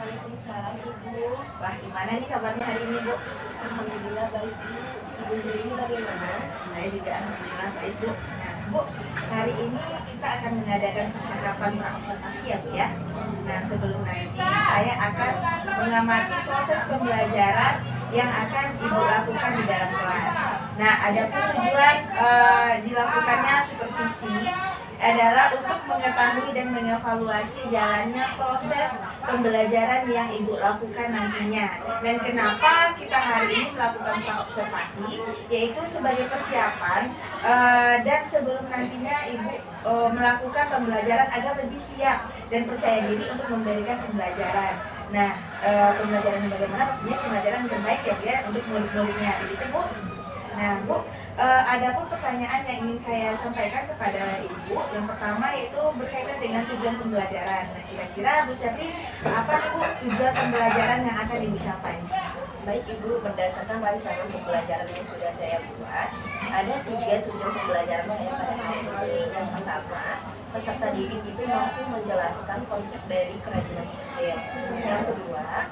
Waalaikumsalam Ibu. Wah, gimana nih kabarnya hari ini, Bu? Alhamdulillah baik Bu. Ibu sendiri bagaimana? Saya juga alhamdulillah baik, Bu. Nah, Bu, hari ini kita akan mengadakan percakapan praobservasi ya, Bu ya. Nah, sebelum nanti saya akan mengamati proses pembelajaran yang akan Ibu lakukan di dalam kelas. Nah, adapun tujuan dilakukannya supervisi adalah untuk mengetahui dan mengevaluasi jalannya proses pembelajaran yang Ibu lakukan nantinya. Dan kenapa kita hari ini melakukan praobservasi, yaitu sebagai persiapan dan sebelum nantinya Ibu melakukan pembelajaran agar lebih siap dan percaya diri untuk memberikan pembelajaran. Nah, pembelajaran bagaimana? Pastinya pembelajaran yang terbaik ya, Bu ya, untuk murid-muridnya, begitu Bu. Nah, Bu, ada pun pertanyaan yang ingin saya sampaikan kepada Ibu. Yang pertama yaitu berkaitan dengan tujuan pembelajaran. Nah, kira-kira Bu Serti, apa nih Bu tujuan pembelajaran yang akan Ibu capai? Baik Ibu, berdasarkan rancangan pembelajaran yang sudah saya buat, ada 3 tujuan pembelajaran saya pada hari ini. Yang pertama, peserta didik itu mampu menjelaskan konsep dari kerajinan tekstil. Yang kedua,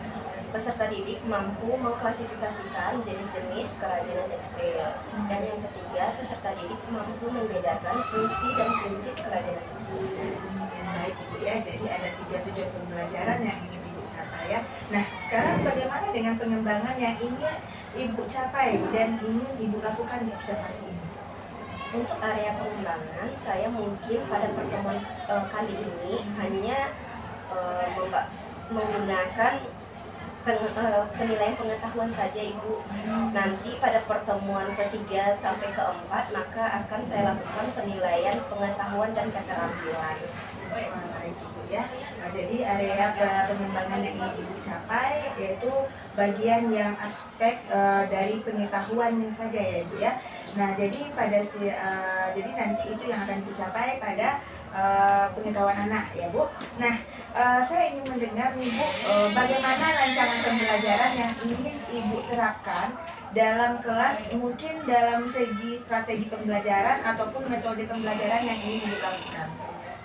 peserta didik mampu mengklasifikasikan jenis-jenis kerajinan tekstil. Dan yang ketiga, peserta didik mampu membedakan fungsi dan prinsip kerajinan tekstil. Baik Ibu ya, jadi ada 3 tujuan pembelajaran yang ingin Ibu capai ya. Nah, sekarang bagaimana dengan pengembangan yang ingin Ibu capai dan ingin Ibu lakukan di observasi ini? Untuk area pengembangan, saya mungkin pada pertemuan kali ini hanya menggunakan penilaian pengetahuan saja Ibu. Nanti pada pertemuan ketiga sampai keempat maka akan saya lakukan penilaian pengetahuan dan keterampilan. Baik Ibu ya. Nah, jadi area pengembangan yang ingin Ibu capai yaitu bagian yang aspek dari pengetahuannya saja ya Ibu ya. Nah, jadi jadi nanti itu yang akan Ibu capai pada pengetahuan anak ya Bu. Nah, saya ingin mendengar nih Bu, bagaimana rancangan pembelajaran yang ingin Ibu terapkan dalam kelas, mungkin dalam segi strategi pembelajaran ataupun metode pembelajaran yang ingin Ibu lakukan.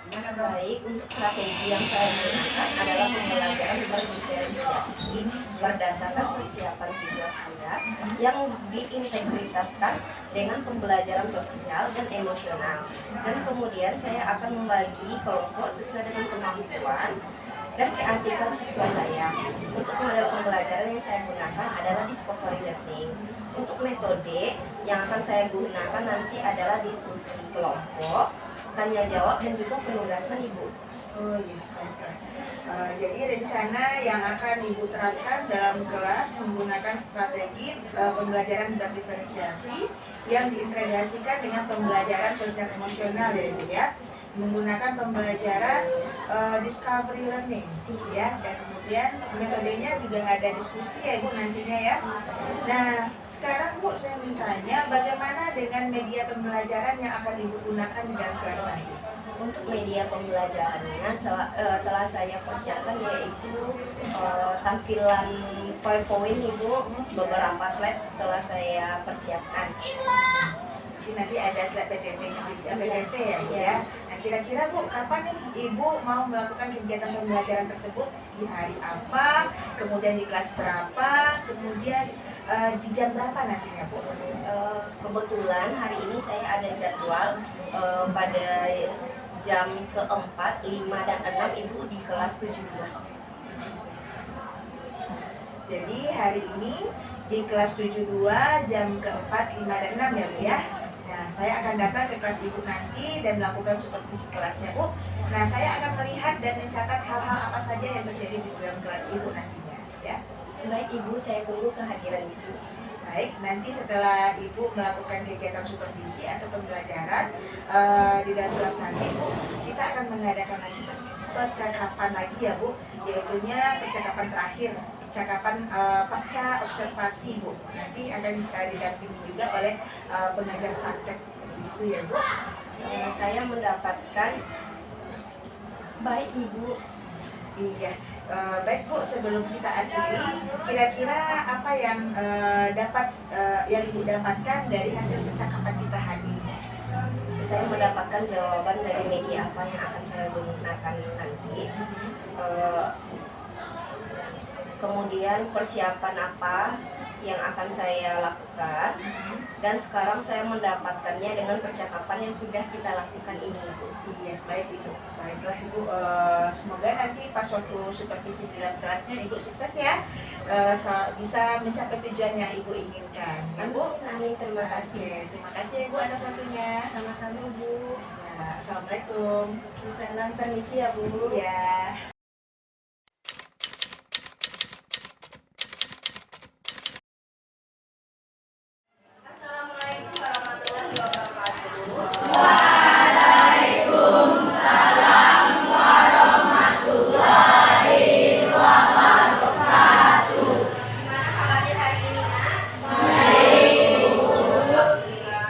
Baik, untuk strategi yang saya gunakan adalah pembelajaran berdiferensiasi berdasarkan kesiapan siswa saya yang diintegritaskan dengan pembelajaran sosial dan emosional. Dan kemudian saya akan membagi kelompok sesuai dengan kemampuan dan keajaiban siswa saya. Untuk model pembelajaran yang saya gunakan adalah discovery learning. Untuk metode yang akan saya gunakan nanti adalah diskusi kelompok, tanya jawab, dan juga penugasan Ibu. Oh iya. Jadi rencana yang akan Ibu terapkan dalam kelas menggunakan strategi pembelajaran berdiferensiasi yang diintegrasikan dengan pembelajaran sosial emosional ya Ibu ya. Menggunakan pembelajaran discovery learning ya, dan kemudian metodenya juga ada diskusi ya Ibu nantinya ya. Nah, sekarang Bu saya mintanya bagaimana dengan media pembelajaran yang akan Ibu gunakan di dalam kelas nanti? Untuk media pembelajarannya telah saya persiapkan yaitu tampilan PowerPoint Ibu, beberapa slide telah saya persiapkan. Nanti ada slide PPT ya Bu ya. Nah, kira-kira Bu, kapan nih Ibu mau melakukan kegiatan pembelajaran tersebut? Di hari apa? Kemudian di kelas berapa? Kemudian di jam berapa nantinya Bu? Kebetulan hari ini saya ada jadwal pada jam keempat, 5, dan 6 Ibu di kelas 72. Jadi hari ini di kelas 72 jam keempat, 5, dan 6 ya Bu ya. Nah, saya akan datang ke kelas Ibu nanti dan melakukan supervisi kelasnya Bu. Nah, saya akan melihat dan mencatat hal-hal apa saja yang terjadi di dalam kelas Ibu nantinya ya. Baik Ibu, saya tunggu kehadiran Ibu. Baik, nanti setelah Ibu melakukan kegiatan supervisi atau pembelajaran di dalam kelas nanti Bu, kita akan mengadakan lagi percakapan lagi ya Bu, yaitunya percakapan terakhir, percakapan pasca observasi Bu. Nanti akan didampingi juga oleh pengajar praktek gitu ya Bu. Saya mendapatkan baik Ibu. Iya. Baik Bu, sebelum kita akhiri, kira-kira apa yang yang Ibu dapatkan dari hasil percakapan kita hari ini? Saya mendapatkan jawaban dari media apa yang akan saya gunakan nanti. kemudian persiapan apa yang akan saya lakukan, dan sekarang saya mendapatkannya dengan percakapan yang sudah kita lakukan ini, Ibu. Iya, baik Ibu. Baiklah Ibu, semoga nanti pas waktu supervisi di dalam kelasnya Ibu sukses ya, bisa mencapai tujuan yang Ibu inginkan. Ya, Bu? Amin, terima kasih. Oke, terima kasih Ibu atas waktunya. Sama-sama, Bu. Ya, Assalamualaikum. Salam permisi ya, Bu. Ya. Assalamualaikum warahmatullahi wabarakatuh. Gimana kabarnya hari ini, Nak? Alhamdulillah.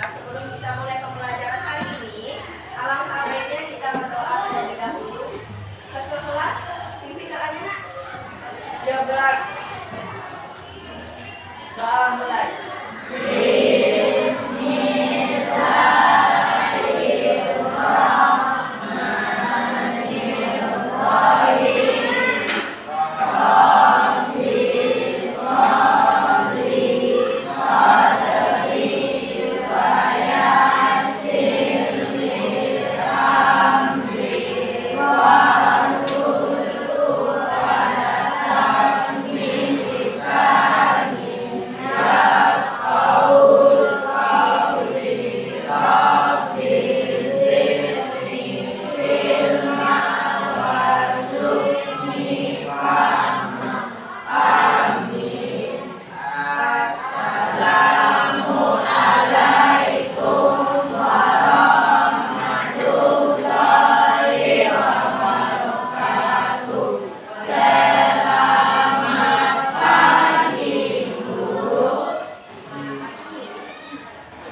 Sebelum kita mulai pembelajaran hari ini, alangkah baiknya kita berdoa terlebih dahulu. Ketua kelas, pimpin doanya, Nak. Ya, baik. Mulai.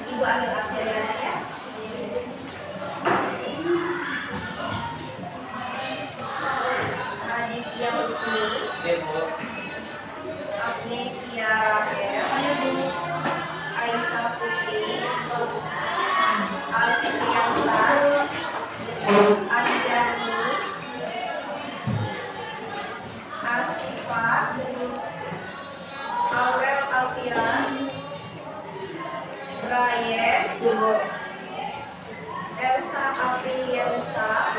Ibu ambil absennya ya. Aditya Husni, Agnesia Rafael, Aisyah Putri, Alfitriansa, Anjani, Asifa, Aurel Alfira, Brian, Elsa Apriliansa,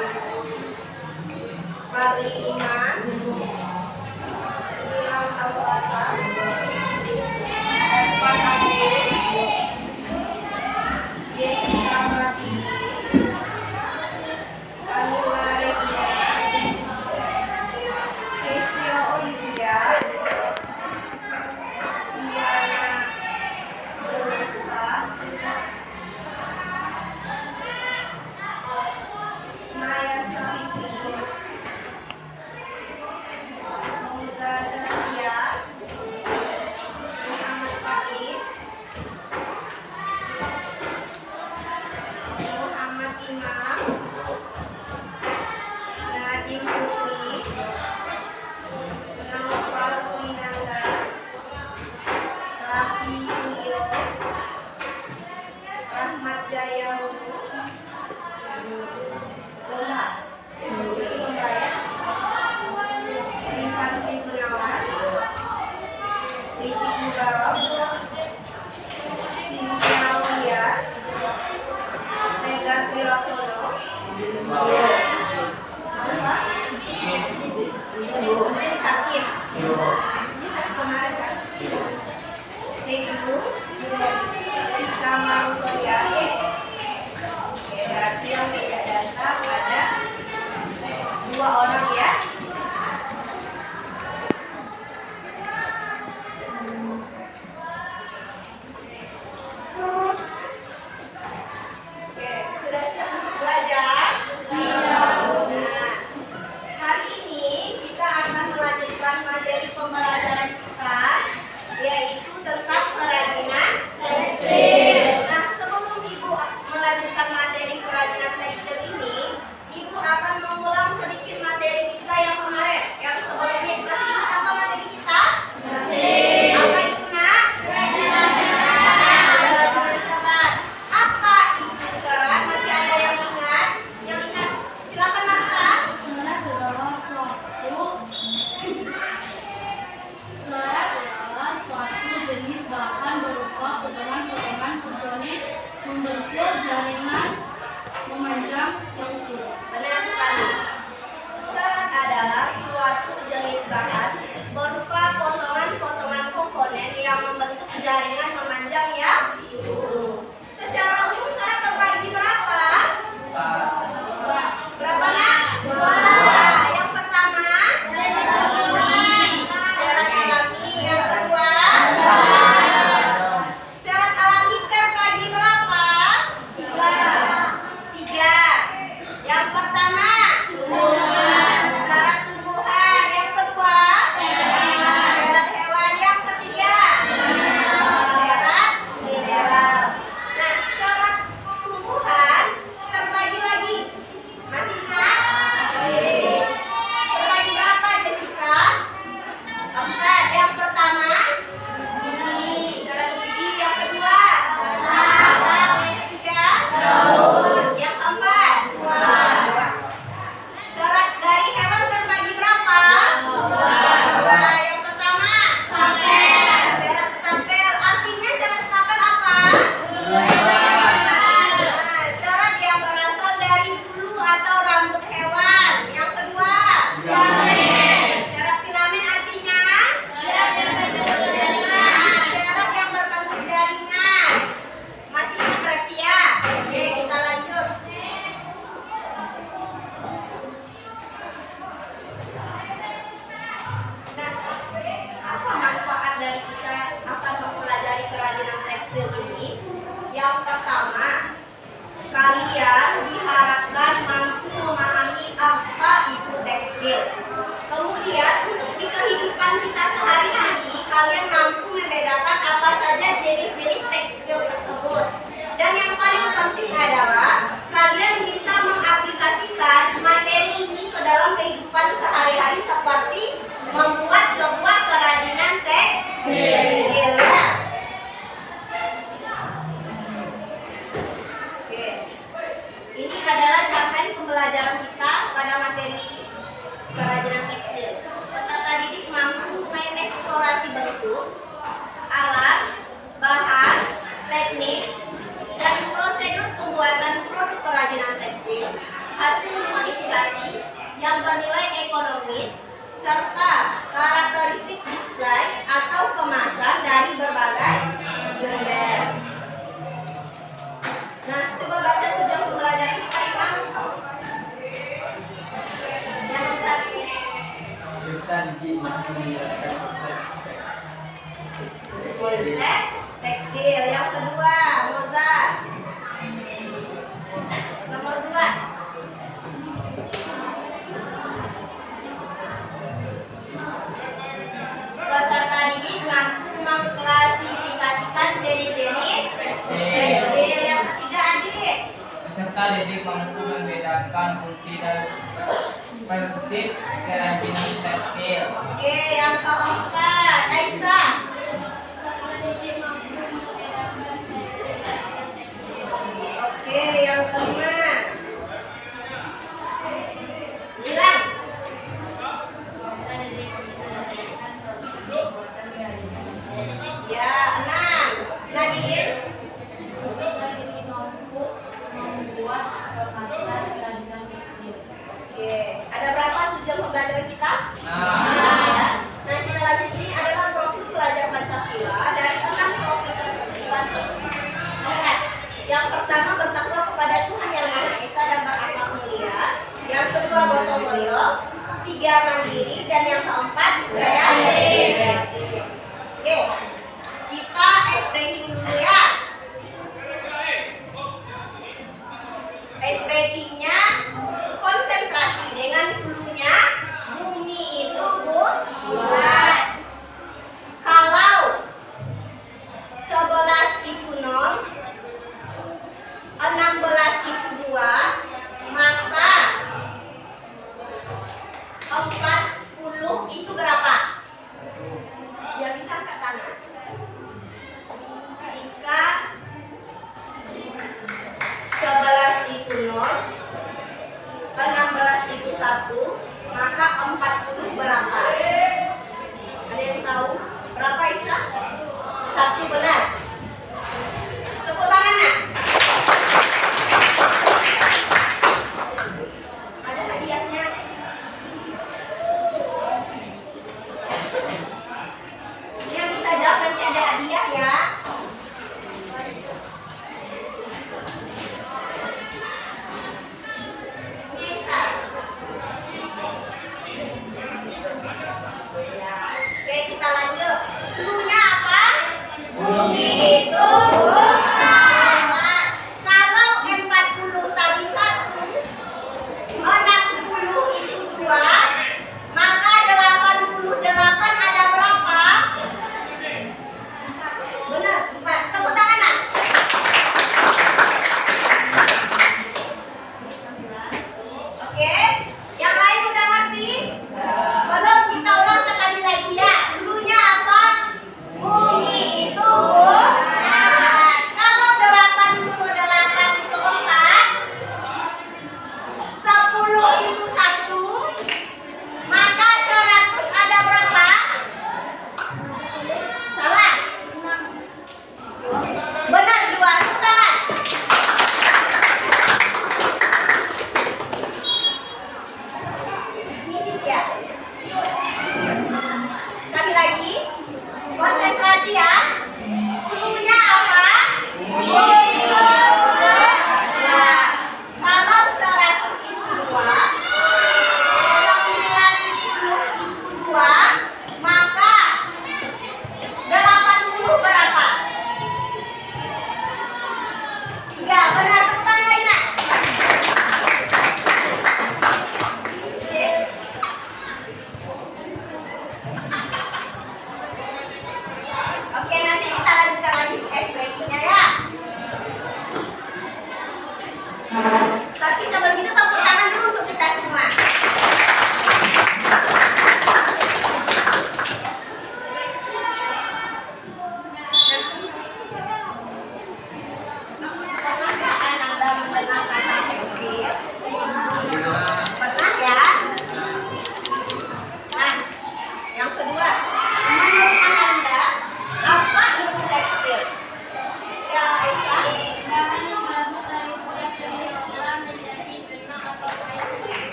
Farli Iman, Nilam Alfata, Evan Agus, Jessica Pratiwi, Camilla Regina, Kesia Olivia, Diana Delesta, Maya Savitri, Moza Zastia, tekstil ini, yang pertama, kalian diharapkan mampu memahami apa itu tekstil. Kemudian untuk di kehidupan kita sehari-hari, kalian mampu membedakan apa saja jenis-jenis tekstil tersebut. Dan yang paling penting adalah kalian bisa mengaplikasikan materi ini ke dalam kehidupan sehari-hari seperti membuat sebuah kerajinan tekstil ya. Oke. Ini adalah capaian pembelajaran kita pada materi kerajinan tekstil. Peserta didik mampu mengeksplorasi bentuk, alat, bahan, teknik, dan prosedur pembuatan produk kerajinan tekstil, hasil modifikasi yang bernilai ekonomis, serta karakteristik display atau kemasan dari berbagai sumber. Nah, coba baca tujuan pembelajaran kita, Imam. Yang nomor 1. Kita mampu menjelaskan Konsep tekstil. Yang kedua, Moza. Nomor 2. Peserta didik mampu mengklasifikasikan jenis-jenis tekstil. Yang ketiga, Adik. peserta didik mampu membedakan fungsi dan prinsip kerajinan tekstil. Oke, yang keempat, Aisyah. Oke, yang kelima, Gilang. Ya, 6, Nadir. Oke, ada berapa tujuan pembelajaran kita? Ya. Nah, kita lanjut, ini adalah profil pelajar Pancasila. Dari 6 profil tersebut dibantu 4. Yang pertama, bertakwa kepada Tuhan Yang Maha Esa dan berakhlak mulia. Yang kedua, gotong royong. 3, mandiri. Dan yang keempat, kreatif. Oke, kita expressing dulu ya. Expressingnya konsentrasi dengan hulunya. Bumi itu bulat. Kalau 11 itu 0, 16 itu 2, maka 40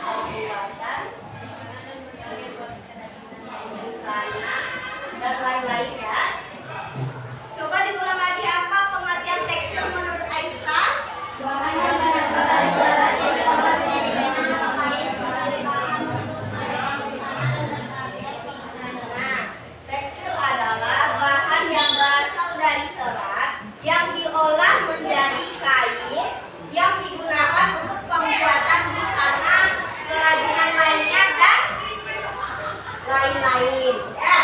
pembuatan busana dan lain-lain ya. Coba diulang lagi, apa pengertian tekstil menurut Aisyah? Nah, tekstil adalah bahan yang berasal dari serat yang diolah menjadi kain yang digunakan untuk pembuatan busana, kerajinan lainnya dan lain-lain. Ya.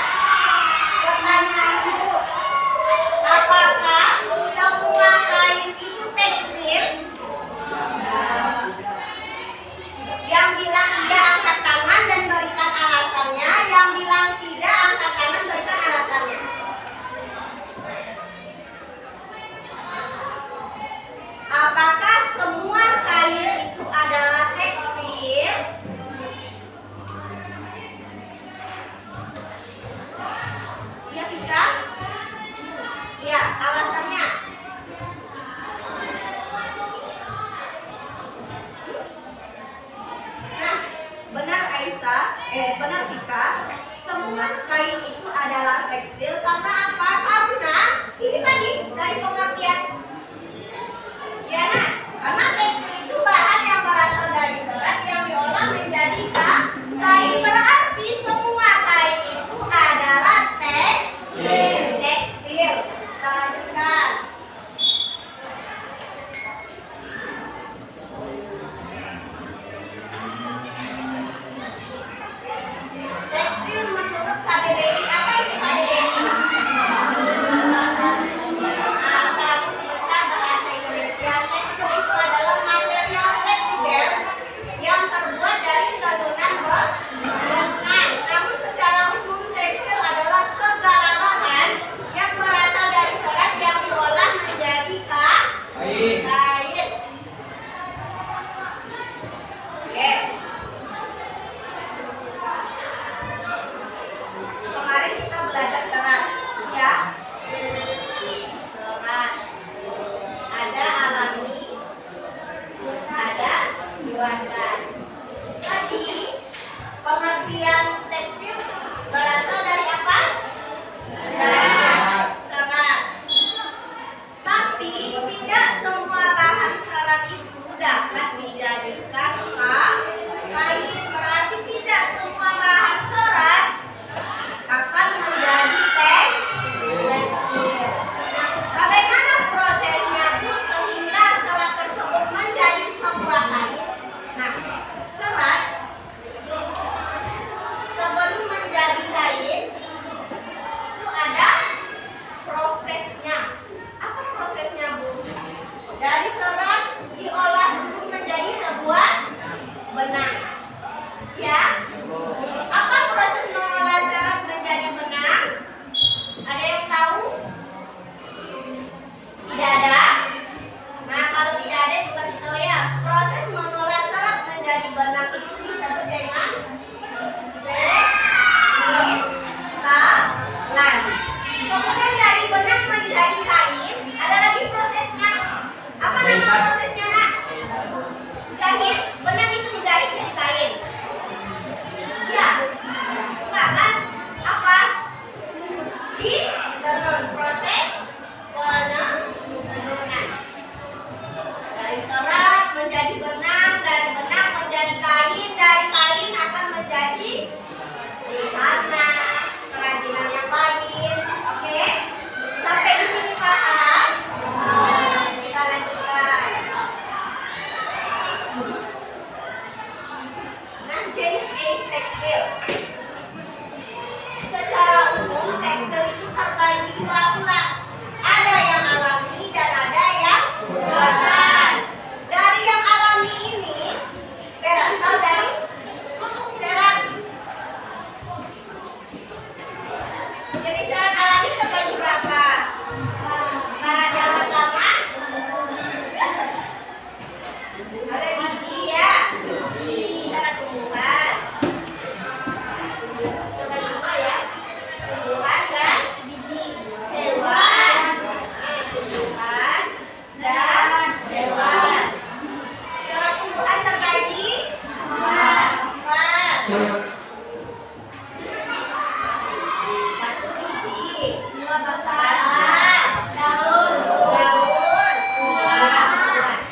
Pertanyaan ibu, apakah semua kain itu tekstil? Yang bilang iya angkat tangan dan berikan alasannya, yang bilang tidak angkat tangan berikan alasannya. Apakah semua kain itu adalah tekstil? Iya, Vika? Iya, alasannya. Nah, benar Aisyah, benar Vika, semua kain itu adalah tekstil karena apa? Karena ini tadi dari pengertian. Ya, nah, karena tekstil itu bahan yang berasal dari serat yang diolah menjadi kain. Berarti semua kain itu adalah tekstil. Kita lanjutkan. Tekstil menurut KBBI, apa itu KBBI? Nah, bagus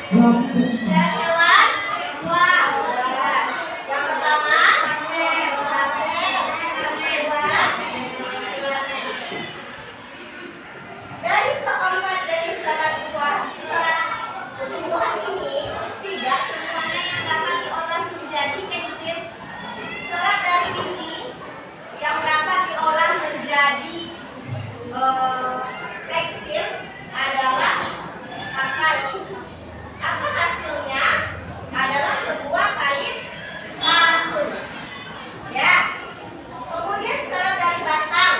Syarat hewan dua. Yang pertama sapel, yang kedua primaten. Dari keempat jenis syarat tumbuhan ini tidak semuanya yang dapat diolah menjadi tekstil. Serat dari biji yang dapat diolah menjadi tekstil adalah kapas. Apa hasilnya? Adalah sebuah kain katun. Ya. Kemudian serat dari batang.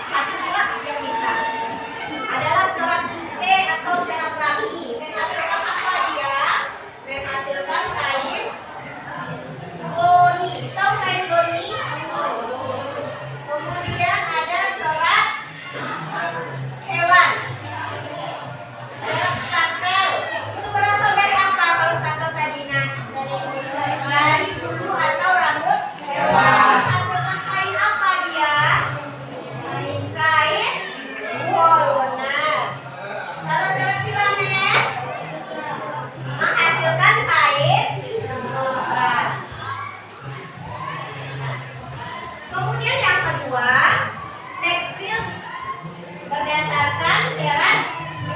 Satu pula yang bisa adalah serat jute atau serat rangi. Menghasilkan apa dia? Menghasilkan kain goni. Tahu kain goni? Kemudian ada serat hewan. Serat sakel. Itu berasal dari apa kalau sakel tadi, Nak? Dari bulu atau rambut hewan. Menghasilkan kain apa dia? Kain wool, benar. Kalau serat filament menghasilkan kain sutera. Kemudian yang kedua, tekstil berdasarkan serat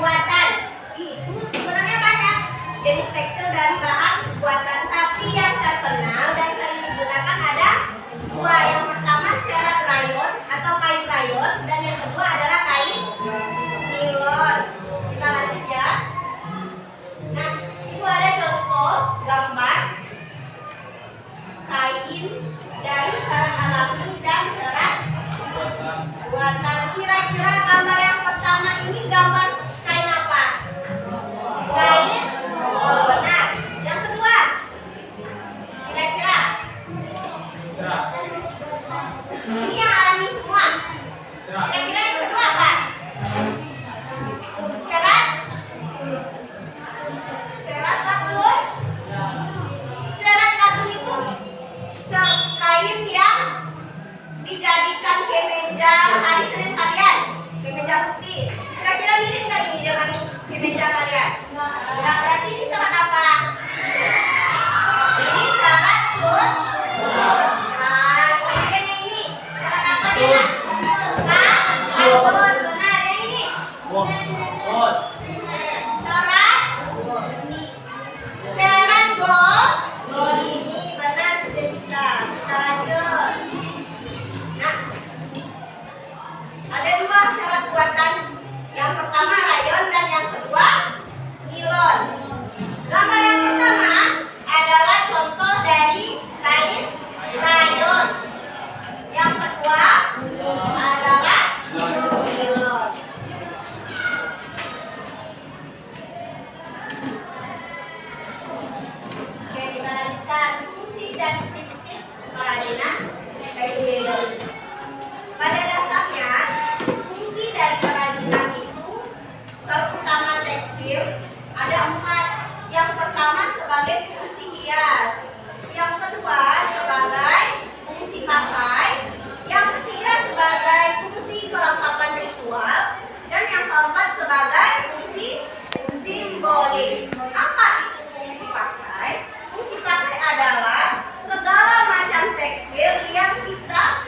buatan. Itu sebenarnya banyak jenis tekstil dari bahan buatan, tapi yang terkenal dan sering digunakan ada dua. Yang pertama serat rayon atau kain rayon, dan yang kedua adalah kain nilon. Kita lanjut ya. Nah, itu ada contoh gambar kain dari serat alami dan serat buatan. Kira-kira gambar yang pertama ini gambar kain apa? Kain wool, benar. Yang kedua, kira-kira ini yang alami semua. Kira-kira yang kedua apa? Serat katun. Serat katun itu kain yang dijadikan kemeja hari Senin kalian, kemeja putih. Kira-kira mirip nggak ini dengan kemeja kalian? Nah, berarti ini serat apa? Ini serat sut. Nah, kemudian yang ini serat apa dia? Nah, katun, benar. Yang ini serat goni, benar Jessica. Kita lanjut. Nah, ada dua serat buatan. Yang pertama rayon dan yang kedua nilon. Gambar yang pertama adalah contoh dari kain rayon. Yang kedua adalah nilon. Oke, kita lanjutkan fungsi dan prinsip kerajinan tekstil. Pada dasarnya, fungsi dari kerajinan itu, terutama tekstil, ada 4. Yang pertama sebagai fungsi hias, yang kedua sebagai fungsi pakai, yang ketiga sebagai fungsi kelengkapan ritual, dan yang keempat sebagai fungsi simbolik. Apa itu fungsi pakai? Fungsi pakai adalah segala macam tekstil yang kita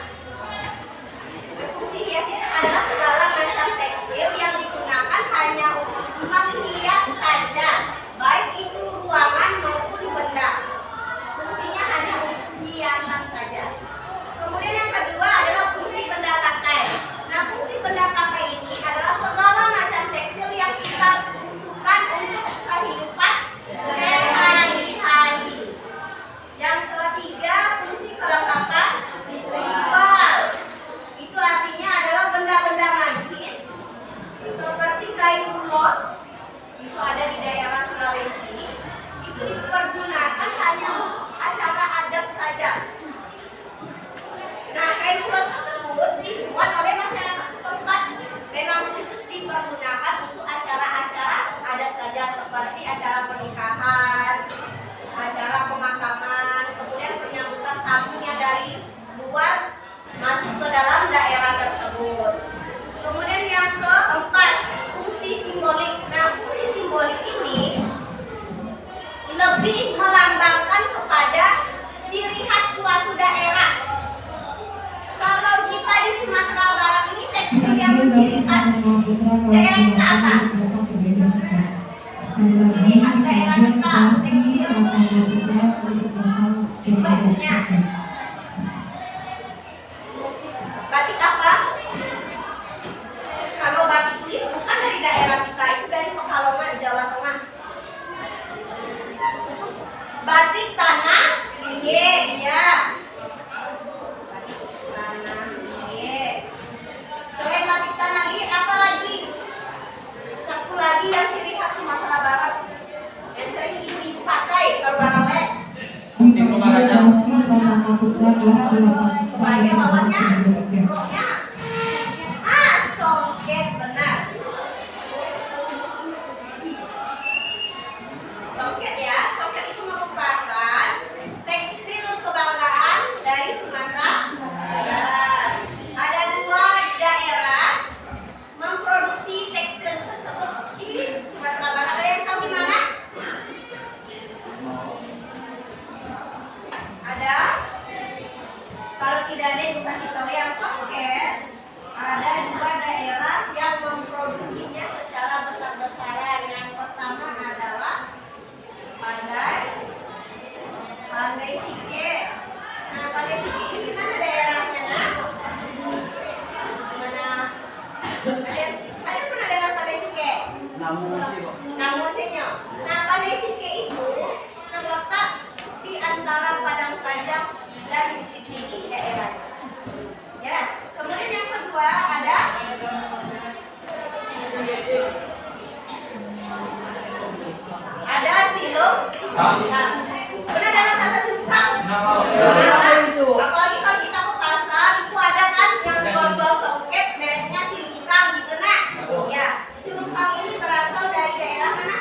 fungsi hias itu adalah segala macam tekstil yang digunakan hanya untuk menghias saja, baik itu ruangan maupun benda. Fungsinya hanya untuk hiasan saja. Kemudian yang kedua adalah fungsi benda pakai. Nah, fungsi benda pakai ini adalah segala macam tekstil yang kita butuhkan untuk kehidupan sehari-hari. Yang ketiga, fungsi kelengkapan ritual. Itu artinya adalah benda-benda magis seperti kain ulos, itu ada di daerah Sulawesi. Itu dipergunakan hanya untuk acara adat saja. Nah, kain ulos tersebut dibuat oleh masyarakat setempat, memang khusus dipergunakan untuk acara-acara adat saja, seperti acara pernikahan, acara pemakaman, kemudian penyambutan tamunya dari luar masuk ke dalam daerah tersebut. Kemudian yang keempat, fungsi simbolik. Nah, fungsi simbolik ini Daerah kita apa? Ciri khas daerah kita tekstil. Bajunya. Batik apa? Kalau batik tulis bukan dari daerah kita, itu dari Pekalongan, Jawa Tengah. Batik tanah liye, iya. Batik tanah liye. Selain batik tanah liye, apa lagi? Satu lagi yang ciri khas Sumatera Barat yang sering ibu-ibu pakai kalau baralek. Kebaya bawahnya, roknya. Songket, benar. Songket ya, songket itu merupakan tekstil kebanggaan dari Sumatera Barat. Ada 2 daerah memproduksi tekstil tersebut di Sumatera Barat. Ada yang tahu di mana? Ada? Kalau tidak ada, ibu kasih tahu ya. Songket ada 2 daerah yang memproduksinya secara besar-besaran. Yang pertama adalah Pandai Sike. Nah, Pandai Sike ini mana daerahnya, nak? Mana? Ada pernah dengar Pandai Sike? Namun senyo. Nah, Pandai Sike itu terletak di antara Padang Panjang dan Bukit Tinggi daerah. Ya. Kemudian yang kedua ada silung. Nah, pernah dengar kata silungkang? Apalagi kalau kita ke pasar itu ada kan yang jual-jual songket mereknya silungkang gitu, nak. Ya, silungkang ini berasal dari daerah mana?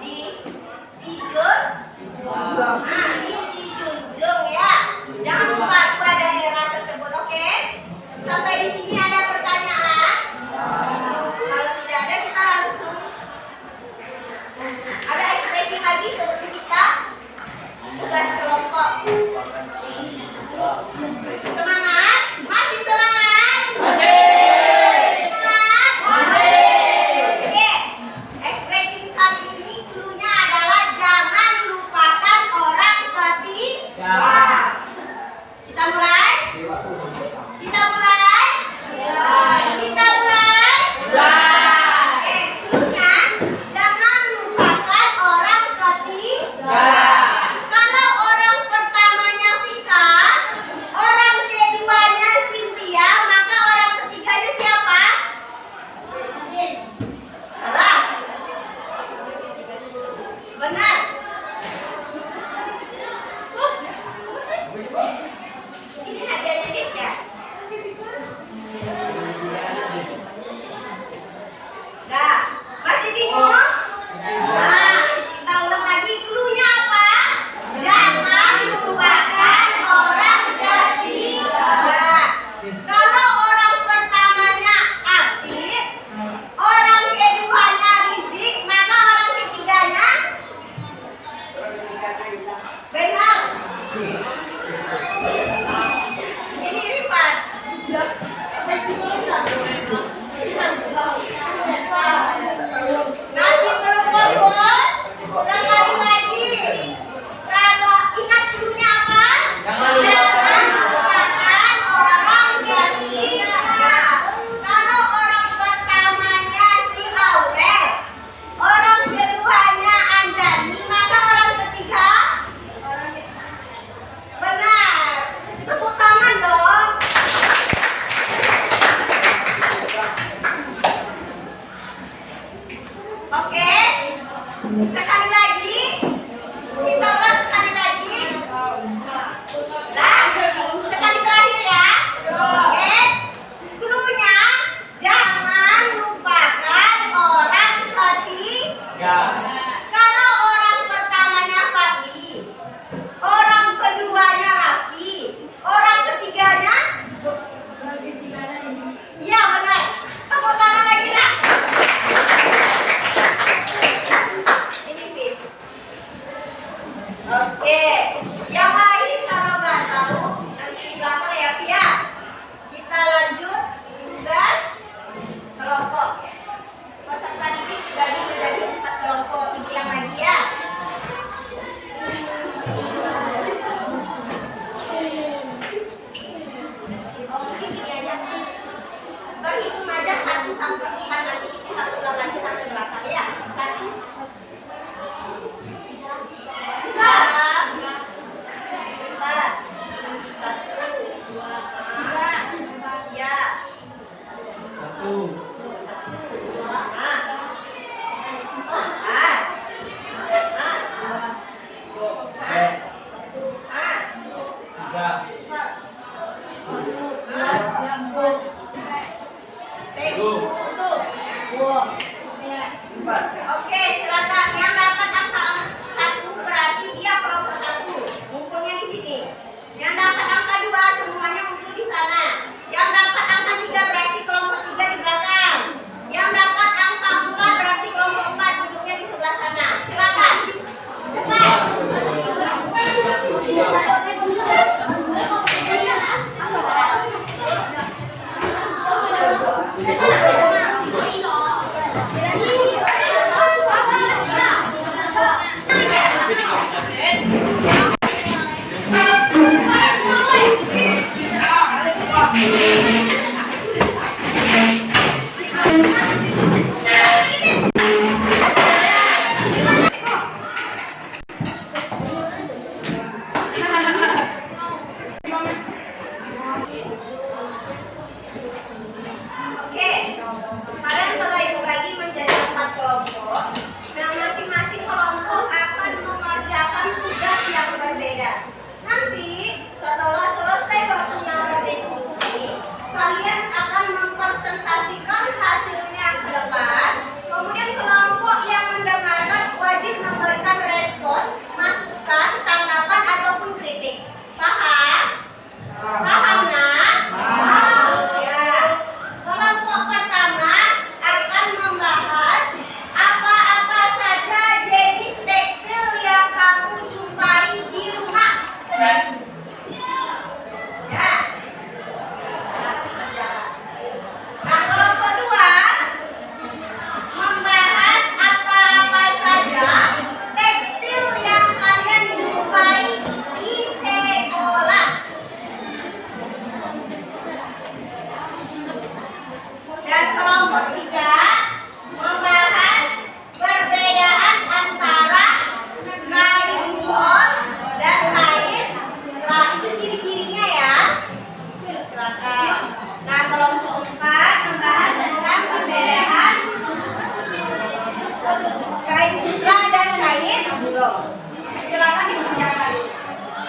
Di Sijun. Nah, di Sijunjung ya. Jangan lupa 2 daerah tersebut, oke? Sampai di sini ada pertanyaan? Kalau tidak ada, kita langsung ada explaining lagi seperti kita tugas kelompok. Semangat? Masih semangat? Semangat? Oke, explaining kali ini cluenya adalah jangan lupakan orang ketiga. Kita mulai? Kita mulai? Kita mulai? Oke, cluenya jangan lupakan orang ketiga. Kalau orang pertamanya Vika, orang keduanya Cynthia, maka orang ketiganya siapa? Salah. Benar. Ini hadiahnya Kesha. Nah, masih bingung? Nah, kita ulang lagi cluenya apa? Jangan lupakan orang ketiga. Kalau orang pertamanya Afif, orang keduanya Rizik, maka orang ketiganya benar. Ini Rifat. Masih belum fokus? Sekali lagi. Kalau ingat dulunya apa? Jangan lupakan orang ketiga. Kalau orang pertamanya si Aurel, orang keduanya Anjani, maka orang ketiga benar. Tepuk tangan dong. Oke, sekali lagi, kita ulang sekali lagi. Nah, sekali terakhir ya. Oke, cluenya jangan lupakan orang ketiga. Kalau orang pertamanya Fadli, orang keduanya Raffi, orang ketiganya, iya benar. Tepuk tangan lagi, nak. Ini Fit. Oke, silakan. Yang dapat angka 1 berarti dia kelompok 1. Ngumpulnya di sini. Yang dapat angka 2 semuanya ngumpul di sana. Yang dapat angka 3 berarti kelompok 3 di belakang. Yang dapat angka 4 berarti kelompok 4 duduknya di sebelah sana. Silakan. Cepat. Oke, kalian telah ibu bagi menjadi 4 kelompok. Nah, masing-masing kelompok akan mengerjakan tugas yang berbeda. Nanti setelah selesai waktunya berdiskusi, kalian akan mempresentasikan hasilnya ke depan. Kemudian kelompok yang mendengarkan wajib memberikan respon, masukan, tanggapan ataupun kritik. Paham? Paham, nak? Ya. Kelompok pertama akan membahas apa-apa saja jenis tekstil yang kamu jumpai di rumah. Ya. Nah, kelompok dua membahas apa-apa saja tekstil yang kalian jumpai di sekolah. Dan kelompok 3 membahas perbedaan antara kain wol dan kain sutra. Itu ciri-cirinya ya. Silakan. Nah, kelompok 4 membahas tentang perbedaan kain sutra dan kain wol. Silakan dikerjakan.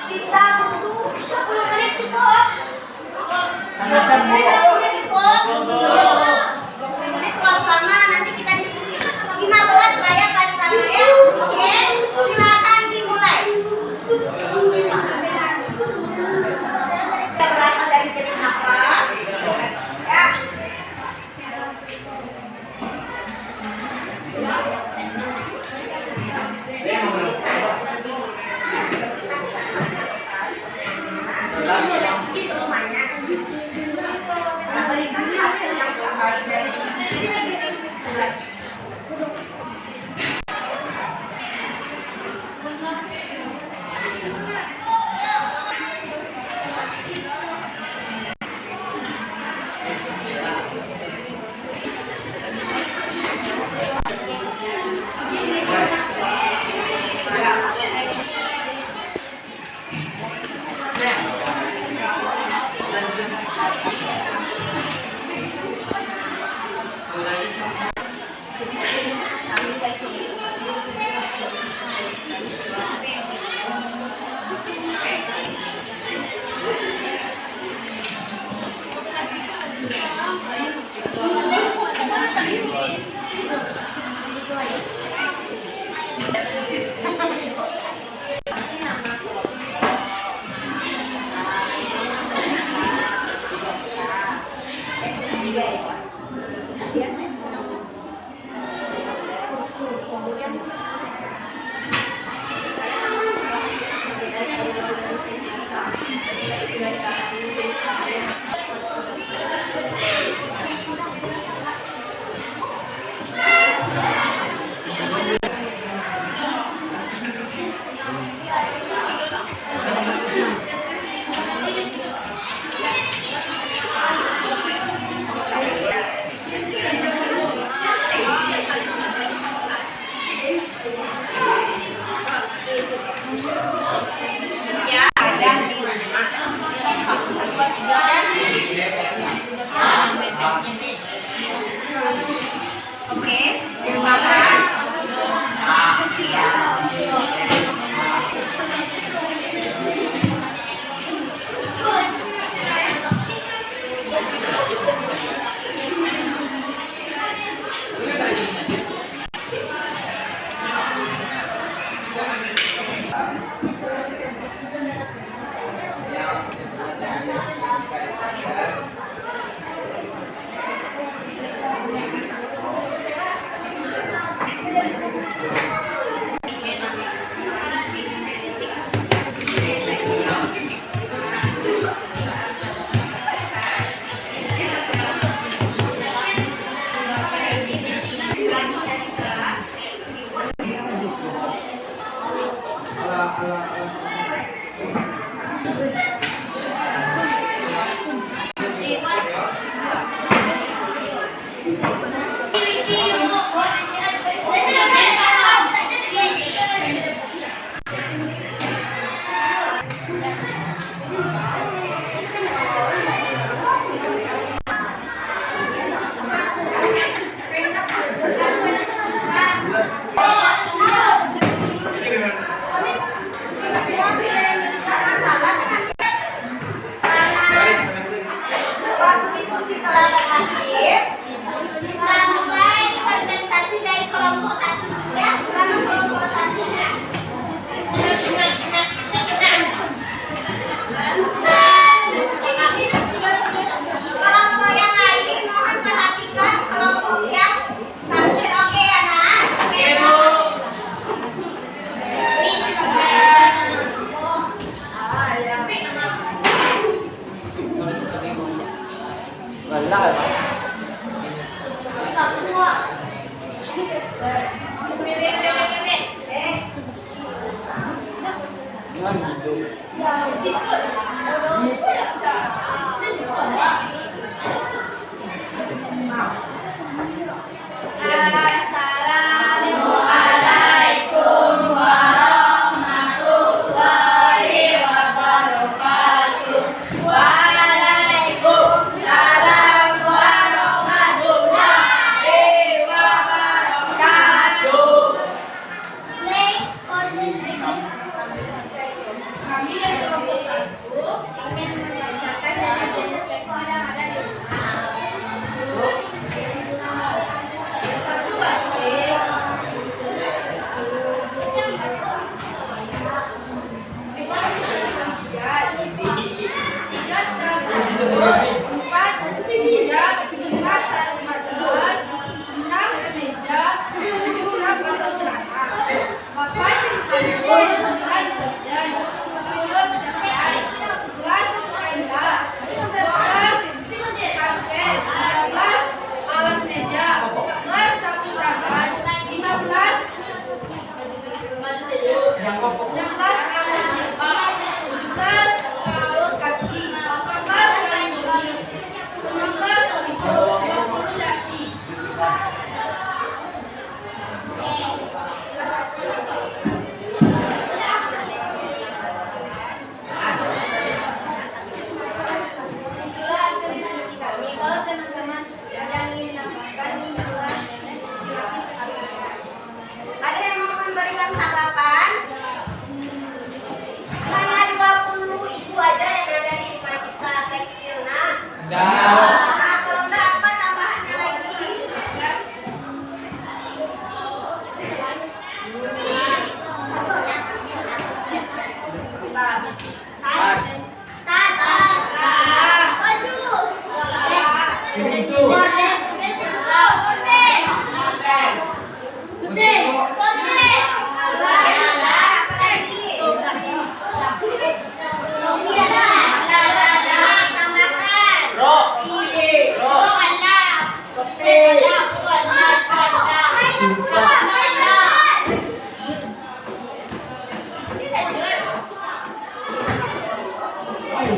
Kita butuh 10 menit cukup. 10 menit waktunya cukup. 20 menit terlalu lama, nanti kita diskusi. 15 saya kali kami ya. Oke, silakan dimulai. Kita berasal dari jenis apa? Ya. Semuanya memberikan hasil yang terbaik dari diskusi. Assalamualaikum warahmatullahi wabarakatuh. Waalaikumsalam warahmatullahi wabarakatuh. Kami dari kelompok 1 ingin membacakan hasil seleksi yang ada di satu batik. Tiga terasa 4 meja 17 sarung maduan 6 kemeja 7 rok atau celana 8 handphone 9 kerjas 10 sekai 11 tenda 12 karpet 13 alas meja 14 sapu tangan 15 baju tidur 16 alas jilbab 17 kaos kaki 18 kain kuning 19 seliput 20 dasi. Itulah hasil diskusi kami. Kalau teman-teman ada yang ingin menambahkan, silakan. Ada yang mau memberikan tanggapan? Hanya 20 itu aja yang ada di rumah kita tekstil. Nah, kalau enggak apa tambahannya lagi?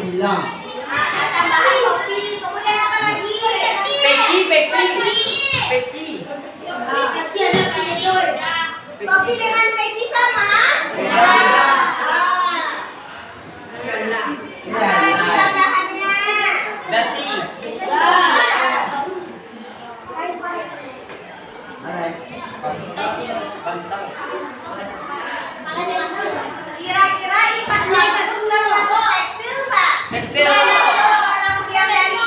Bilang. Ada tambahan kopi, kemudian apa lagi? Peci. Kopi dengan peci sama? Beda. Apa lagi tambahannya? Dasi. Bantang. Kira-kira ikan lagi sudah masuk tekstil nggak? Tekstil. Kalau yang dari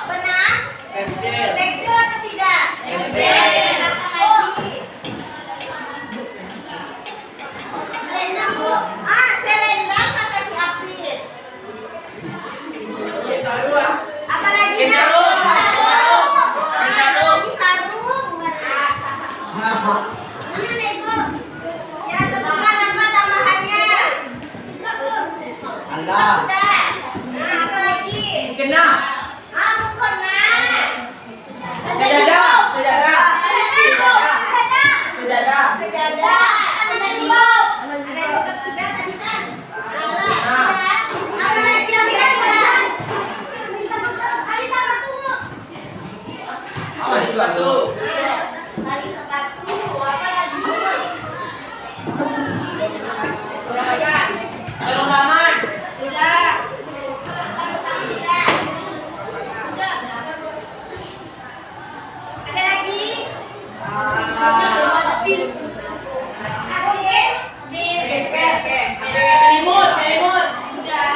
benang, Tekstil. tekstil atau tidak? Tekstil. Apa lagi? Selendang kata si April. Apa lagi? Sarung. Apa lagi sarung? Ya sebutkan apa tambahannya? Allah. Sudah. Nah apa lagi? Kena. Mukena. Sejadah. Sejadah. Ada juga sudah tadi kan? Sudah. Apa lagi yang kira-kira? Tali sepatu. Tali sepatu. Apa lagi? Sarung tangan. Sudah. Ada lagi? Habis? Selimut. Sudah.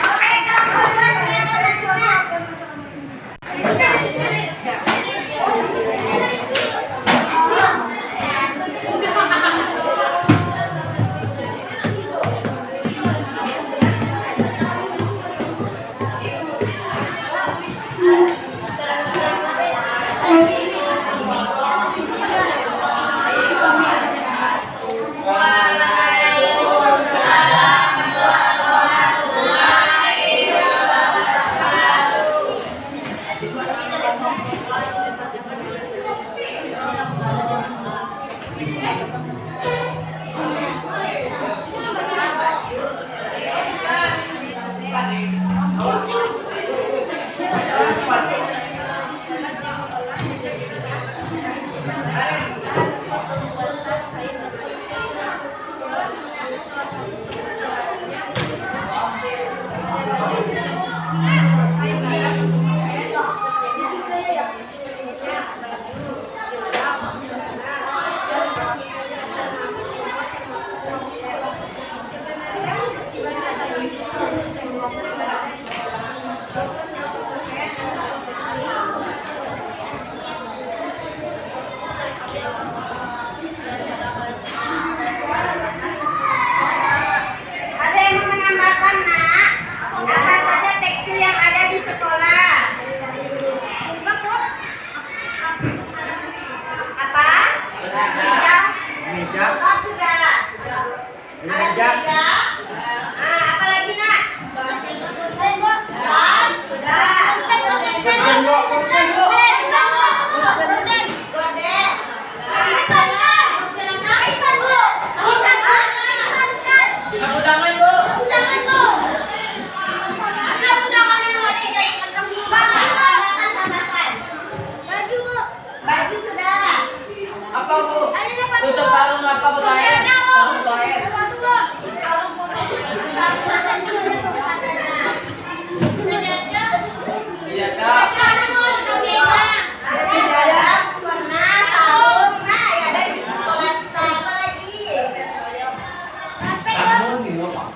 Oke, kamu buat yang lanjut.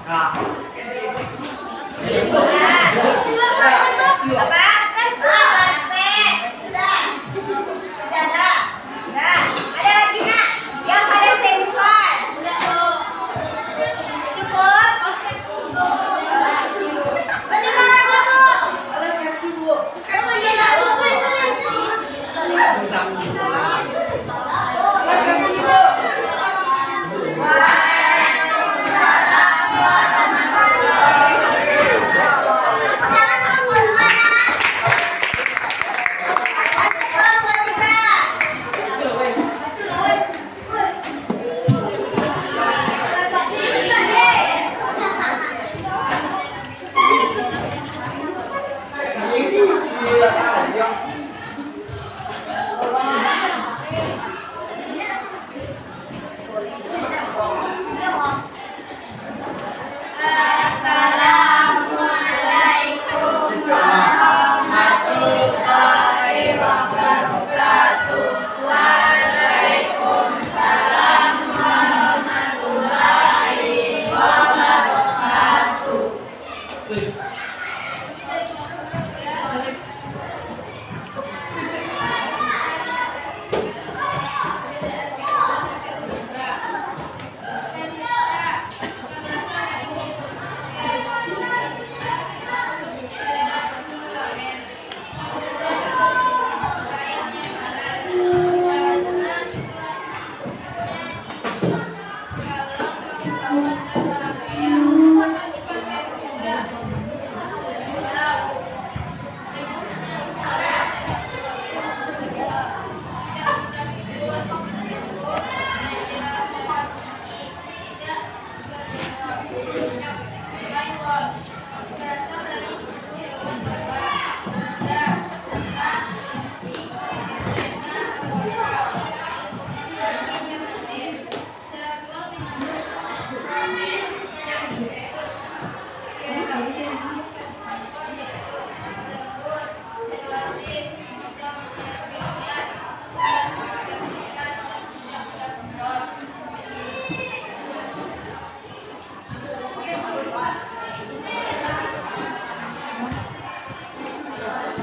Kak. Apa? Sudah. Sudah. Sudah dah. Nah, ada lagi nak? Yang paling tempat. Cukup. Bagaimana kamu? Alas kaki, Bu. Kamu jangan lupa Alas kaki, Bu.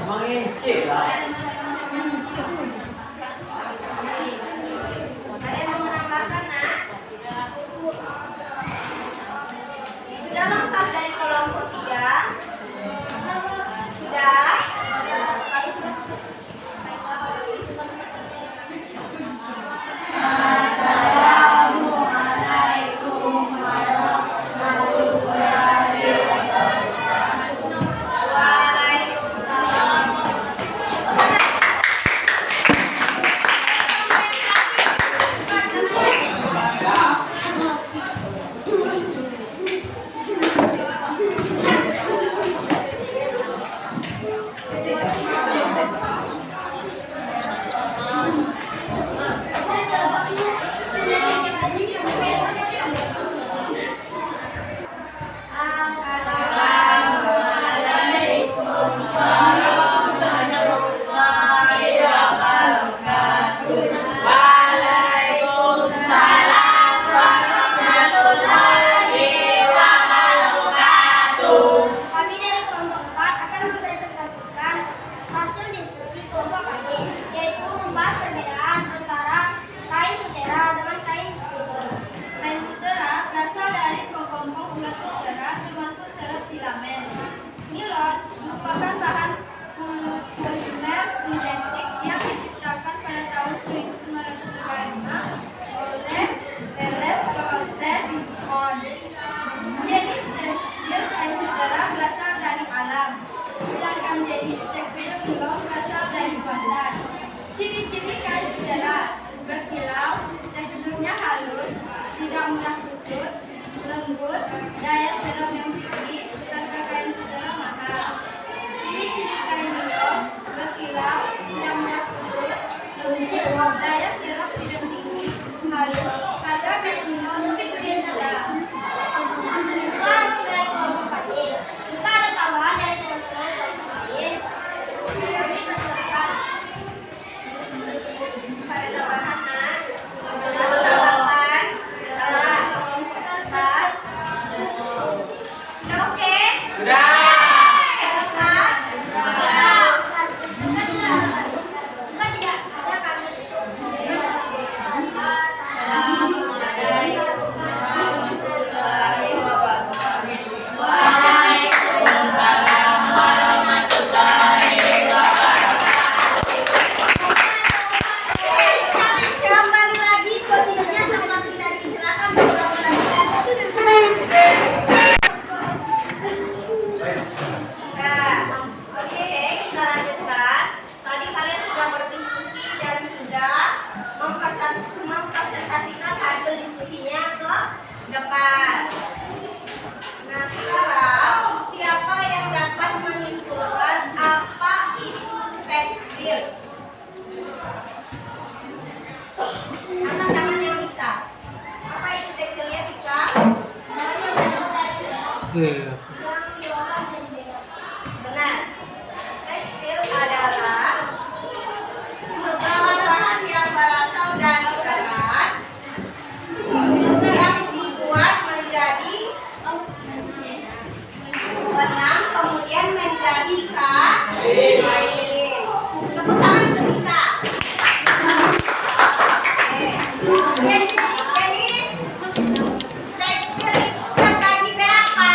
Mengecek lah. Ada yang mau menambahkan nak? Sudah lengkap dari kelompok 3? Sudah? Kalau sudah Waalaikumsalam. Kami dari kelompok 4 akan mempresentasikan hasil diskusi kelompok kami, yaitu membahas perbedaan antara kain sutera dengan kain tutor. Kain sutera berasal dari kelompok ulat sutera termasuk serat filamen. Nilon merupakan bahan polimer sintetik yang diciptakan pada tahun 1935 oleh Charles Gaultier Dupont. Jenis tekstil kain sutera berasal dari alam, sedangkan jenis tekstil nilon berasal dari buatan. Ciri-ciri kain sutera berkilau, teksturnya halus, tidak mudah kusut, lembut, daya serap yang tinggi, harga kain sutera mahal. Ciri-ciri kain nilon berkilau, tidak mudah kusut, lembut, daya serap tidak tinggi, halus, harga kain nilon lebih murah. Itu hasil dari kelompok kami. Jika ada tambahan dari teman-teman kelompok lain, kami persilakan. Ada tambahan nak? Ada tambahan? Tambahan kelompok 4? Iya. Benar. Tekstil adalah segala bahan yang berasal dari serat yang dibuat menjadi benang kemudian menjadi kain. Tepuk tangan untuk kita. Jadi tekstil itu terbagi berapa?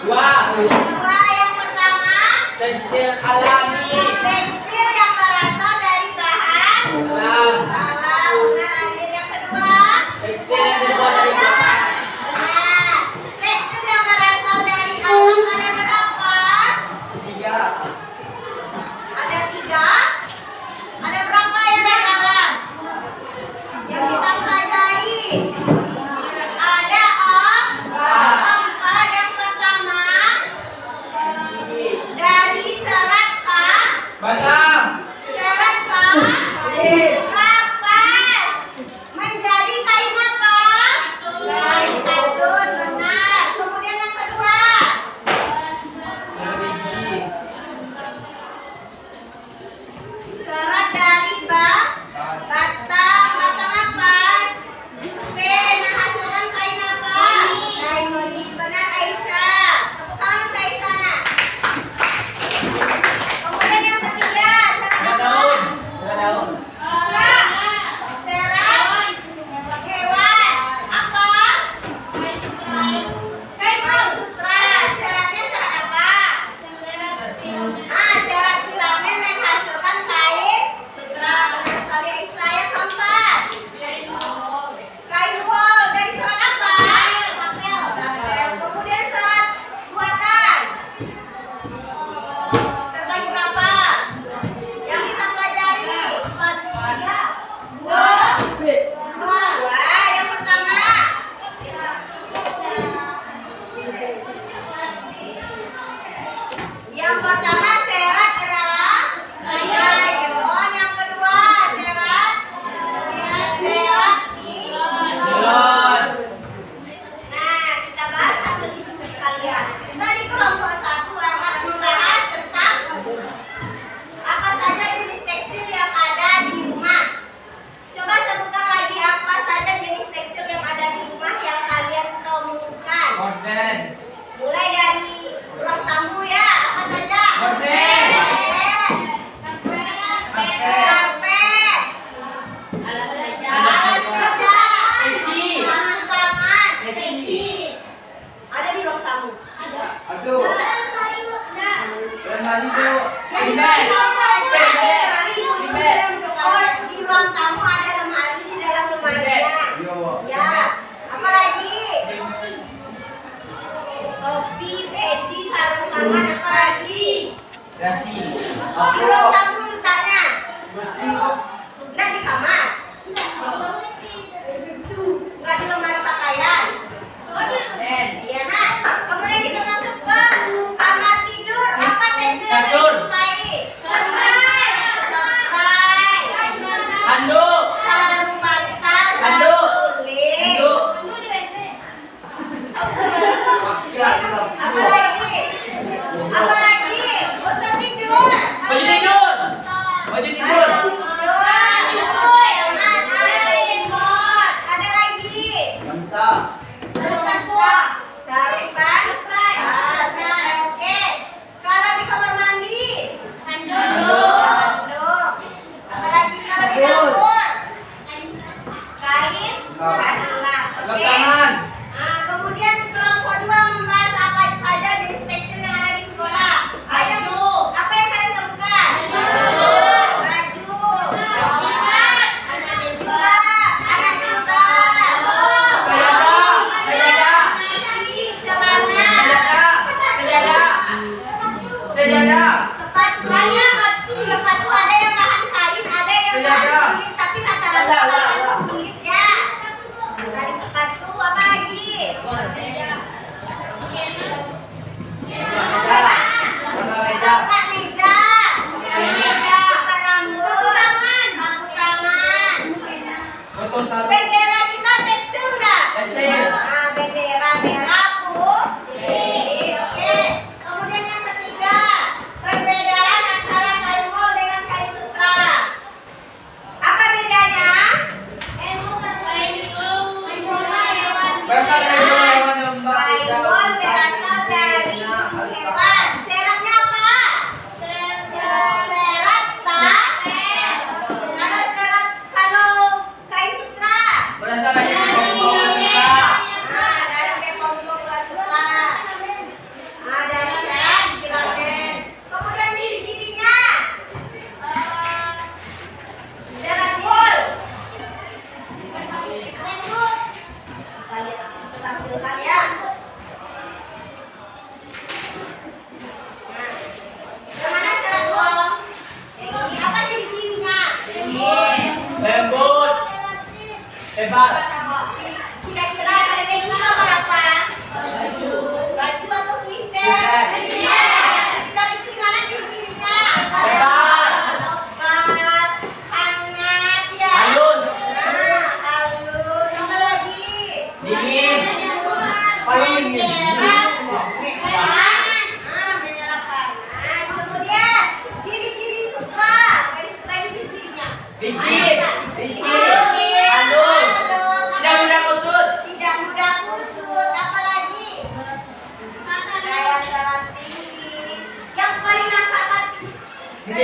Dua. Dua. Yang pertama, Tekstil alami. tekstil yang berasal dari bahan Alam. alam. Benar, Adil. Yang kedua, Tekstil yang dibuat dari bahan. benar. Tekstil yang berasal dari alam ada berapa? Tiga. Ada tiga. Ada berapa yang dari alam? Yang kita pelajari. Ada empat. Yang pertama, dari serat kah? Batang. Serat kah? Kapas. Menjadi kain apa? Kain katun, benar. Kemudian yang kedua, Gerigi. serat dari batang. Batang apa? Jute. Menghasilkan kain apa? Kain goni. Benar, Aisyah. Tepuk tangan untuk Aisyah, nak. Kemudian yang ketiga, serat apa? Daun. Daun. Serat hewan. Apa? Kain sutra. Seratnya serat apa? Serat filamen menghasilkan kain sutra. Benar sekali, Aisyah. Yang keempat, kain wol dari serat apa? Stapel. Kemudian serat buatan. Terbagi berapa? Yang kita pelajari. Dua. Yang pertama, serat rayon. Yang kedua, serat Melon. Nah, kita bahas hasil diskusi kalian. Tadi kelompok 1 akan membahas tentang apa saja jenis tekstil yang ada di rumah. Coba sebutkan lagi apa saja jenis tekstil yang ada di rumah yang kalian temukan. Gorden. Mulai dari ruang tamu ya, apa saja? Gorden. Karpet, alas meja, Peci. sarung tangan. Peci. Ada di ruang tamu. Aduh, lemari tuh. Di ruang tamu ada lemari, di dalam lemarinya. Yo. Ya, apalagi? Topi, peci, sarung tangan, apalagi? Dasi. Di ruang tamu letaknya. Besi kok. Nah, di kamar. Nggak di lemari pakaian. Nen. Iya, nak. Kemudian kita masuk ke kamar tidur. Apa tekstil yang Kasur. disukai? Serai. Handuk. Sarung bantal, Handuk. sarung kulit. Handuk. Pakai dalam Apa lagi? Apa lagi? Untuk tidur. Baju tidur.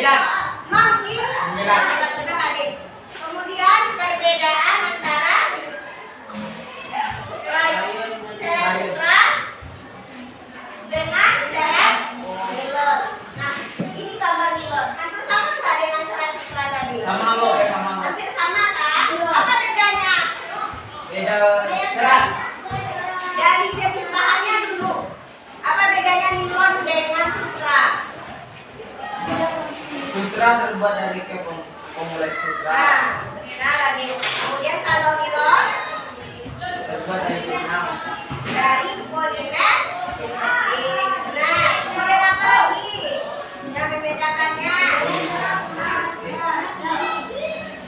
Sembilan. Manggil. Sembilan. Benar adik. Kemudian perbedaan antara seret sutra dengan seret nilon. Nah, ini gambar nilon. Hampir sama nggak dengan seret sutra tadi? Sama Bu, sama Bu. Hampir sama kan? Apa bedanya? Beda serat. Dari jenis bahannya dulu. Apa bedanya nilon dengan sutra? Sutra terbuat dari pemulai sutra. Nah lagi. Kemudian kalau nilon Terbuat dari benang. dari polimer sintetik. Nah, kemudian apa lagi yang membedakannya?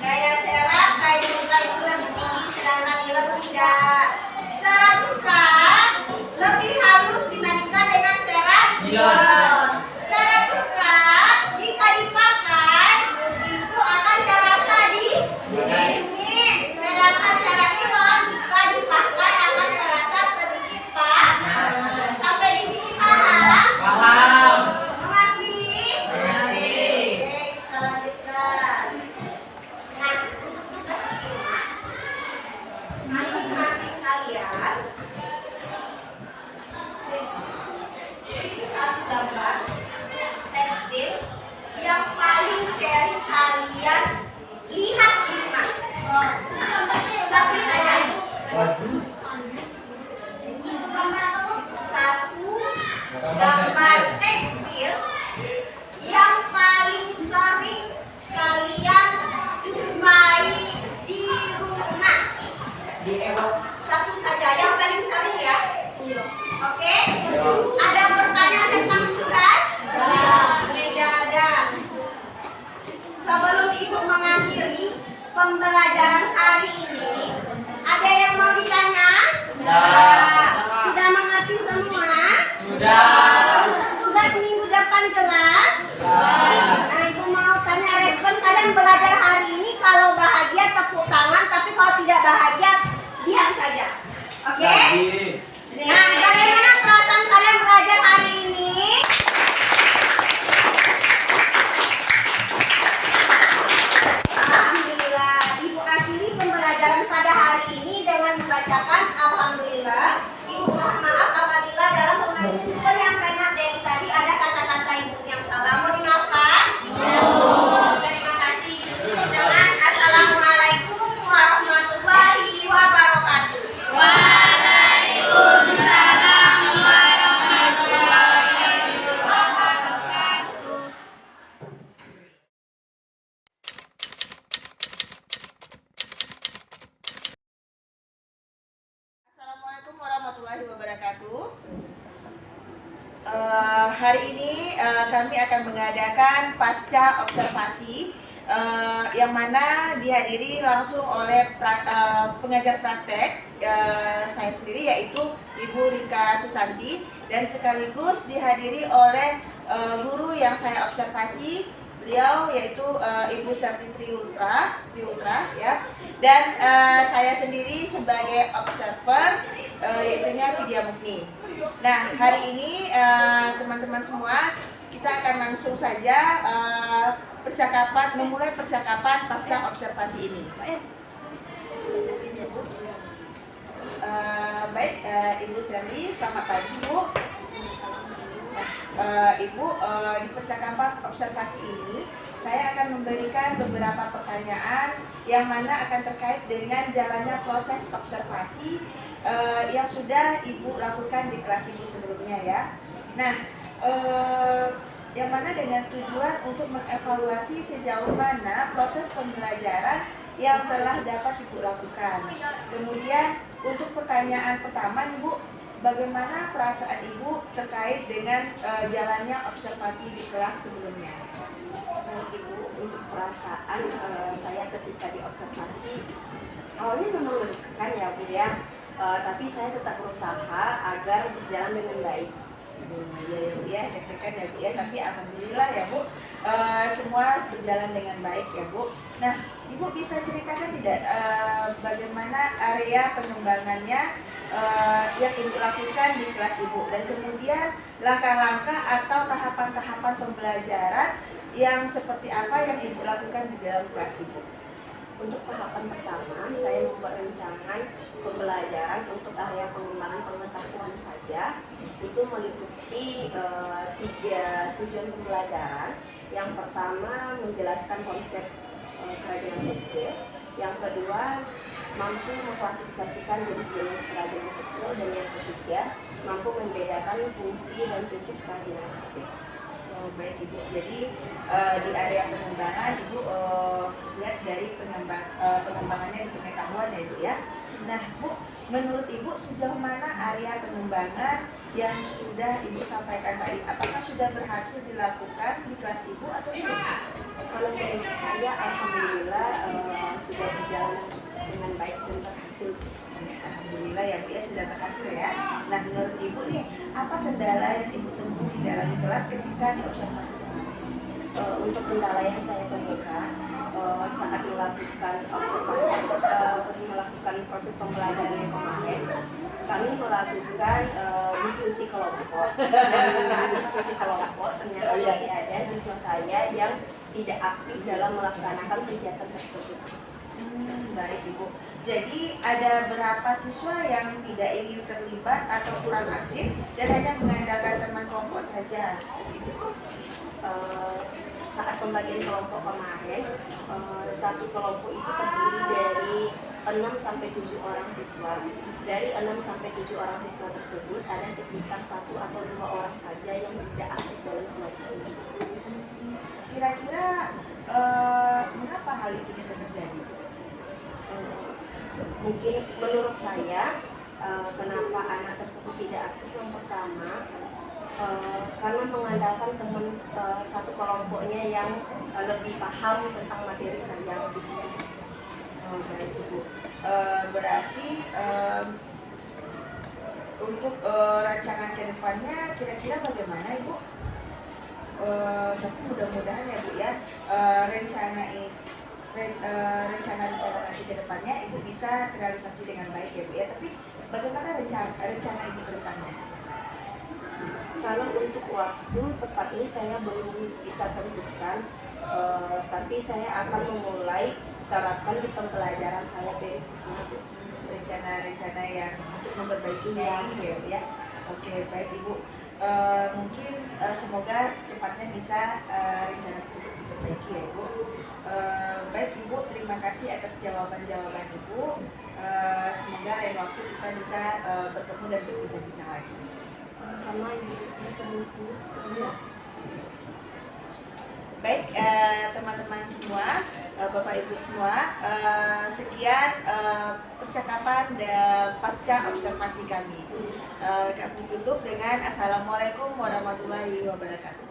Kayak serap, kayak sutra itu lebih tinggi, sedangkan nilon tidak. Serat sutra lebih halus dibandingkan dengan serat nilon. Serat sutra jika dipakai itu akan terasa dingin, sedangkan serat nilon jika dipakai akan terasa sedikit panas. Sampai di sini paham? Paham. Mengerti? Mengerti. Oke, kita lanjutkan. Nah, untuk tugas rumah, masing-masing kalian bikin satu gambar tekstil yang paling sering kalian lihat di rumah. Satu saja. Satu gambar tekstil yang paling sering kalian jumpai di rumah. Satu saja yang paling sering ya. Oke? Ada pertanyaan tentang tugas? Tidak ada. Sebelum ibu mengakhiri pembelajaran hari ini, ada yang mau ditanya? Sudah mengerti semua? Sudah. Tugas minggu depan jelas? Nah, ibu mau tanya respon kalian belajar hari ini. Kalau bahagia tepuk tangan, tapi kalau tidak bahagia diam saja. Oke? Nah, bagaimana perasaan kalian belajar hari ini? Alhamdulillah. Ibu akhiri pembelajaran pada hari ini dengan membacakan Alhamdulillah. Ibu mohon maaf apabila dalam penyampaian materi tadi ada kata-kata ibu yang salah. Mau dimaafkan? Terima kasih. Tutup dengan Assalamualaikum warahmatullahi wabarakatuh. Assalamualaikum warahmatullahi wabarakatuh. Hari ini kami akan mengadakan pasca observasi yang mana dihadiri langsung oleh pengajar praktek saya sendiri yaitu Ibu Rika Susanti, dan sekaligus dihadiri oleh guru yang saya observasi beliau yaitu Ibu Sarti Triultra ya, dan saya sendiri sebagai observer yaitunya Vidya Mukni. Nah, hari ini teman-teman semua kita akan langsung saja memulai percakapan pasca observasi ini. Baik, Ibu Sandy, selamat pagi Bu. Ibu, di percakapan observasi ini saya akan memberikan beberapa pertanyaan yang mana akan terkait dengan jalannya proses observasi yang sudah Ibu lakukan di kelas Ibu sebelumnya ya. Nah, yang mana dengan tujuan untuk mengevaluasi sejauh mana proses pembelajaran yang telah dapat Ibu lakukan. Kemudian untuk pertanyaan pertama nih Bu, bagaimana perasaan Ibu terkait dengan jalannya observasi di kelas sebelumnya? Ibu, untuk perasaan saya ketika diobservasi awalnya memang menekan ya Bu ya, tapi saya tetap berusaha agar berjalan dengan baik. Ya, deg-degan ya Bu ya, tapi alhamdulillah ya Bu, semua berjalan dengan baik ya Bu. Nah, Ibu bisa ceritakan tidak bagaimana area pengembangannya yang Ibu lakukan di kelas Ibu, dan kemudian langkah-langkah atau tahapan-tahapan pembelajaran yang seperti apa yang Ibu lakukan di dalam kelas Ibu. Untuk tahapan pertama, saya memperencanakan pembelajaran untuk area pengembangan pengetahuan saja. Itu meliputi 3 tujuan pembelajaran. Yang pertama, menjelaskan konsep kerajinan tekstil. Yang kedua, mampu mengklasifikasikan jenis-jenis kerajinan tekstil. Dan yang ketiga, mampu membedakan fungsi dan prinsip kerajinan tekstil. Oh, baik Ibu. Jadi di area pengembangan Ibu lihat dari pengembangannya di pengetahuan ya Ibu ya. Nah Bu, menurut Ibu sejauh mana area pengembangan yang sudah Ibu sampaikan tadi? Apakah sudah berhasil dilakukan di kelas Ibu atau tidak? Kalau menurut saya, alhamdulillah sudah berjalan dengan baik dan berhasil. Alhamdulillah ya Bu ya, sudah berhasil ya. Nah menurut Ibu nih, apa kendala yang Ibu temui di dalam kelas ketika diobservasi? Untuk kendala yang saya temukan saat melakukan observasi, melakukan proses pembelajaran yang kemarin, kami melakukan diskusi kelompok. Dan saat diskusi kelompok ternyata masih ada siswa saya yang tidak aktif dalam melaksanakan kegiatan tersebut. Baik Ibu. Jadi ada berapa siswa yang tidak ingin terlibat atau kurang aktif dan hanya mengandalkan teman kelompok saja? Seperti itu. Saat pembagian kelompok kemarin, satu kelompok itu terdiri dari 6 sampai 7 orang siswa. Dari 6 sampai 7 orang siswa tersebut ada sekitar 1 atau 2 orang saja yang tidak aktif dalam kelompok itu. Kira-kira mengapa hal itu bisa terjadi? Mungkin menurut saya kenapa anak tersebut tidak aktif, yang pertama karena mengandalkan teman satu kelompoknya yang lebih paham tentang materi saya. Oh, baik Ibu. Berarti untuk rancangan ke depannya kira-kira bagaimana Ibu? Tapi mudah-mudahan ya Bu ya, rencana-rencana nanti ke depannya Ibu bisa terrealisasi dengan baik ya Bu ya. Tapi bagaimana rencana Ibu ke depannya? Kalau untuk waktu tepatnya saya belum bisa tentukan, tapi saya akan memulai terapkan di pembelajaran saya berikutnya. Rencana-rencana yang untuk memperbaikinya ini ya Bu ya. Oke, baik Ibu. Mungkin semoga secepatnya bisa rencana tersebut diperbaiki ya Ibu. Baik Ibu, terima kasih atas jawaban-jawaban Ibu. Semoga lain waktu kita bisa bertemu dan berbincang-bincang lagi. Sama-sama Ibu, saya permisi. Ya. Baik teman-teman semua, Bapak Ibu semua, sekian percakapan pasca observasi kami. Kami tutup dengan Assalamualaikum warahmatullahi wabarakatuh.